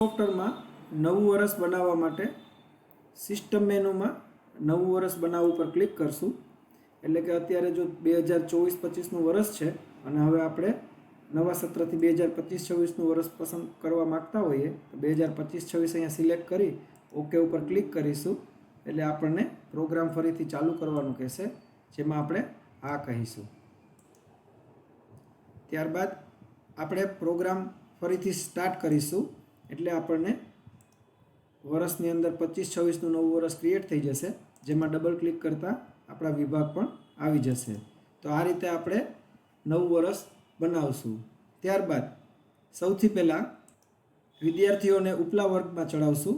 સોફ્ટવેરમાં નવું વર્ષ બનાવવા માટે સિસ્ટમ મેનુમાં નવું વર્ષ બનાવવા ઉપર ક્લિક કરશું. એટલે કે અત્યારે જો 2024-25નું વર્ષ છે અને હવે આપણે નવા સત્રથી 2025-26નું વર્ષ પસંદ કરવા માગતા હોઈએ તો 2025-26 અહીંયા સિલેક્ટ કરી ઓકે ઉપર ક્લિક કરીશું. એટલે આપણને પ્રોગ્રામ ફરીથી ચાલુ કરવાનું કહેશે, જેમાં આપણે આ કહીશું. ત્યારબાદ આપણે પ્રોગ્રામ ફરીથી સ્ટાર્ટ કરીશું. એટલે આપણને વર્ષની અંદર 25-26નું નવું વર્ષ ક્રિએટ થઈ જશે, જેમાં ડબલ ક્લિક કરતાં આપણા વિભાગ પણ આવી જશે. તો આ રીતે આપણે નવું વર્ષ બનાવશું. ત્યારબાદ સૌથી પહેલાં વિદ્યાર્થીઓને ઉપલા વર્ગમાં ચડાવશું.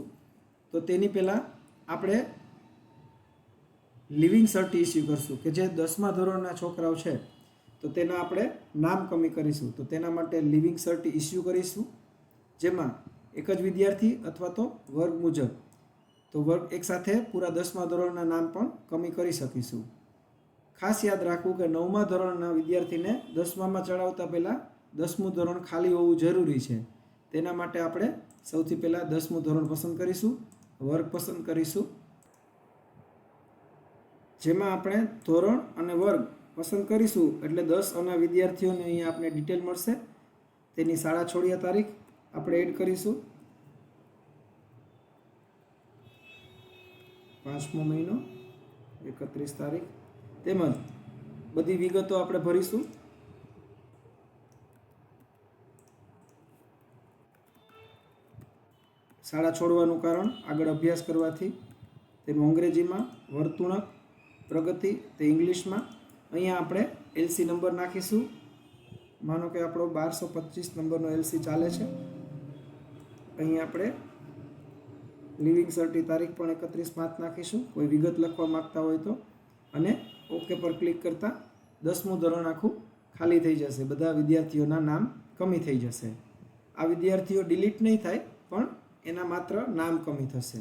તો તેની પહેલાં આપણે લિવિંગ સર્ટી ઇસ્યુ કરશું, કે જે 10મા ધોરણના છોકરાઓ છે તો તેના આપણે નામ કમી કરીશું. તો તેના માટે લિવિંગ સર્ટી ઇસ્યુ કરીશું, જેમાં એક જ વિદ્યાર્થી અથવા તો વર્ગ મુજબ, તો વર્ગ એકસાથે પૂરા 10મા ધોરણના નામ પણ કમી કરી શકીશું. ખાસ યાદ રાખવું કે 9મા ધોરણના વિદ્યાર્થીને 10મામાં ચડાવતા પહેલાં 10મું ધોરણ ખાલી હોવું જરૂરી છે. તેના માટે આપણે સૌથી પહેલાં 10મું ધોરણ પસંદ કરીશું, વર્ગ પસંદ કરીશું, જેમાં આપણે ધોરણ અને વર્ગ પસંદ કરીશું. એટલે 10 અને વિદ્યાર્થીઓને અહીંયા આપણે ડિટેલ મળશે. તેની શાળા છોડ્યા તારીખ આપણે એડ કરીશું. 5મો મહિનો 31 તારીખ, તેમજ બધી વિગતો આપણે ભરીશું. શાળા છોડવાનું કારણ આગળ અભ્યાસ કરવાથી, તેમાં અંગ્રેજીમાં, વર્તુણક, પ્રગતિ તે ઇંગ્લિશમાં. અહીંયા આપણે એલસી નંબર નાખીશું. માનો કે આપણો 1225 નંબરનો એલસી ચાલે છે. અહીં આપણે લિવિંગ સર્ટી તારીખ પણ 31/5 નાખીશું, કોઈ વિગત લખવા માગતા હોય તો. અને ઓકે પર ક્લિક કરતાં 10મું ધોરણ આખું ખાલી થઈ જશે. બધા વિદ્યાર્થીઓના નામ કમી થઈ જશે. આ વિદ્યાર્થીઓ ડિલીટ નહીં થાય, પણ એના માત્ર નામ કમી થશે.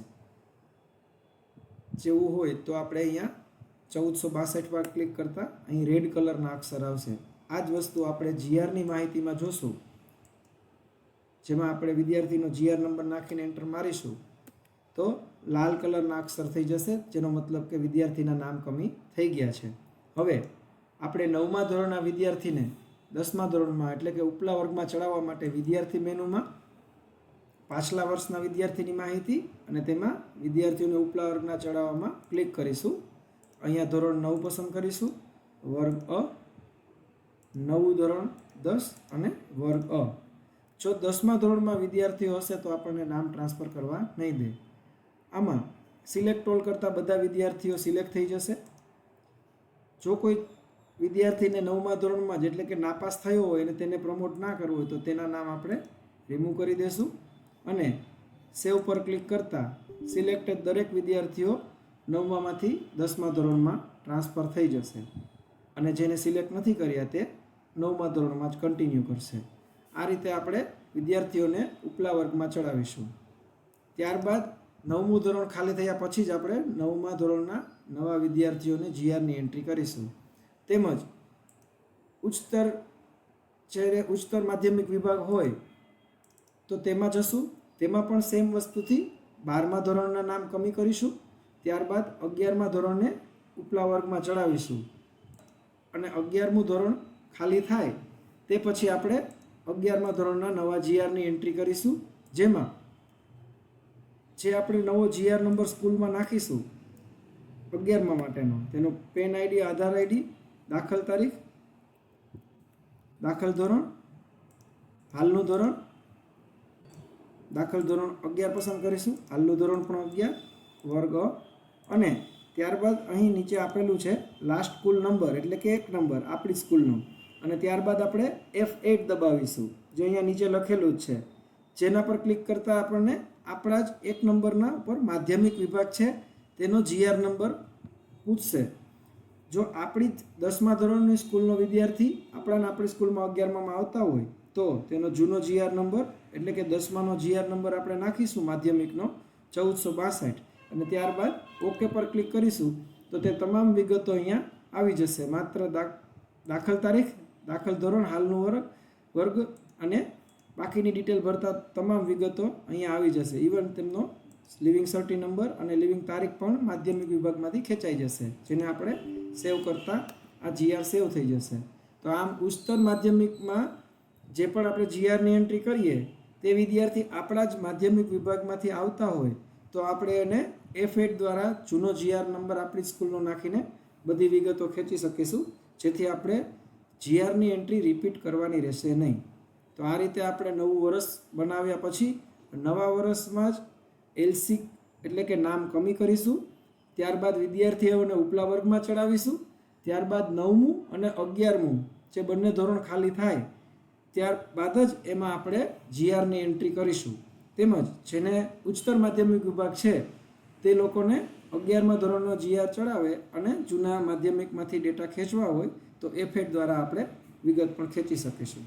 જેવું હોય તો આપણે અહીંયા 1462 પર ક્લિક કરતાં અહીં રેડ કલરના અક્ષર આવશે. આ જ વસ્તુ આપણે જીઆરની માહિતીમાં જોશું, જેમાં આપણે વિદ્યાર્થીનો જીઆર નંબર નાખીને એન્ટર મારીશું તો લાલ કલરના અક્ષર થઈ જશે, જેનો મતલબ કે વિદ્યાર્થીના નામ કમી થઈ ગયા છે. હવે આપણે 9મા ધોરણના વિદ્યાર્થીને 10મા ધોરણમાં એટલે કે ઉપલા વર્ગમાં ચડાવવા માટે વિદ્યાર્થી મેનુમાં પાછલા વર્ષના વિદ્યાર્થીની માહિતી અને તેમાં વિદ્યાર્થીઓને ઉપલા વર્ગના ચડાવવામાં ક્લિક કરીશું. અહીંયા ધોરણ 9 પસંદ કરીશું, વર્ગ અ, નવું ધોરણ 10 અને વર્ગ અ. જો 10મા ધોરણમાં વિદ્યાર્થીઓ હશે તો આપણને નામ ટ્રાન્સફર કરવા નહીં દે. આમાં સિલેક્ટ ઓલ કરતાં બધા વિદ્યાર્થીઓ સિલેક્ટ થઈ જશે. જો કોઈ વિદ્યાર્થીને 9મા ધોરણમાં જ એટલે કે નાપાસ થયો હોય અને તેને પ્રમોટ ના કરવું હોય તો તેના નામ આપણે રિમૂવ કરી દઈશું. અને સેવ પર ક્લિક કરતાં સિલેક્ટેડ દરેક વિદ્યાર્થીઓ 9મામાંથી 10મા ધોરણમાં ટ્રાન્સફર થઈ જશે. અને જેને સિલેક્ટ નથી કર્યા તે 9મા ધોરણમાં જ કન્ટિન્યુ કરશે. આ રીતે આપણે વિદ્યાર્થીઓને ઉપલા વર્ગમાં ચડાવીશું. ત્યારબાદ 9મું ધોરણ ખાલી થયા પછી જ આપણે 9મા ધોરણના નવા વિદ્યાર્થીઓને જીઆરની એન્ટ્રી કરીશું. તેમજ ઉચ્ચતર માધ્યમિક વિભાગ હોય તો તેમાં જશું. તેમાં પણ સેમ વસ્તુથી 12મા ધોરણના નામ કમી કરીશું. ત્યારબાદ 11મા ધોરણને ઉપલા વર્ગમાં ચડાવીશું. અને 11મું ધોરણ ખાલી થાય તે પછી આપણે 11મા ધોરણના નવા જીઆરની એન્ટ્રી કરીશું, જેમાં જે આપણે નવો જીઆર નંબર સ્કૂલમાં નાખીશું 11મા માટેનો, તેનો પેન આઈડી, આધાર આઈડી, દાખલ તારીખ, દાખલ ધોરણ, હાલનું ધોરણ, દાખલ ધોરણ 11 પસંદ કરીશું, હાલનું ધોરણ પણ 11, વર્ગ અ. અને ત્યારબાદ અહીં નીચે આપેલું છે લાસ્ટ સ્કૂલ નંબર એટલે કે એક નંબર આપણી સ્કૂલનો. અને ત્યારબાદ આપણે F8 દબાવીશું, જે અહીંયા નીચે લખેલું જ છે. જેના પર ક્લિક કરતાં આપણને આપણા જ એક નંબરના ઉપર માધ્યમિક વિભાગ છે તેનો જીઆર નંબર પૂછશે. જો આપણી 10મા ધોરણની સ્કૂલનો વિદ્યાર્થી આપણી સ્કૂલમાં 11મામાં આવતા હોય તો તેનો જૂનો જીઆર નંબર એટલે કે 10માનો જીઆર નંબર આપણે નાખીશું માધ્યમિકનો 1462. અને ત્યારબાદ ઓકે પર ક્લિક કરીશું તો તે તમામ વિગતો અહીંયા આવી જશે. માત્ર દાખલ તારીખ, દાખલ ધોરણ, હાલનું વર્ગ અને બાકીની ડિટેલ ભરતા તમામ વિગતો અહીંયા આવી જશે. ઇવન તેમનો લિવિંગ સર્ટી નંબર અને લિવિંગ તારીખ પણ માધ્યમિક વિભાગમાંથી ખેંચાઈ જશે, જેને આપણે સેવ કરતાં આ GR સેવ થઈ જશે. તો આમ ઉચ્ચતર માધ્યમિકમાં જે પણ આપણે GRની એન્ટ્રી કરીએ તે વિદ્યાર્થી આપણા જ માધ્યમિક વિભાગમાંથી આવતા હોય તો આપણે એને F8 દ્વારા જૂનો GR નંબર આપણી સ્કૂલનો નાખીને બધી વિગતો ખેંચી શકીશું, જેથી આપણે GRની એન્ટ્રી રિપીટ કરવાની રહેશે નહીં. તો આ રીતે આપણે નવું વર્ષ બનાવ્યા પછી નવા વર્ષમાં જ LC એટલે કે નામ કમી કરીશું. ત્યારબાદ વિદ્યાર્થીઓને ઉપલા વર્ગમાં ચડાવીશું. ત્યારબાદ 9મું અને 11મું જે બંને ધોરણ ખાલી થાય ત્યારબાદ જ એમાં આપણે GRની એન્ટ્રી કરીશું. તેમજ જેને ઉચ્ચતર માધ્યમિક વિભાગ છે તે લોકોને 11મા ધોરણનો GR ચડાવે અને જૂના માધ્યમિકમાંથી ડેટા ખેંચવા હોય તો F8 દ્વારા આપણે વિગત પણ ખેંચી શકીશું.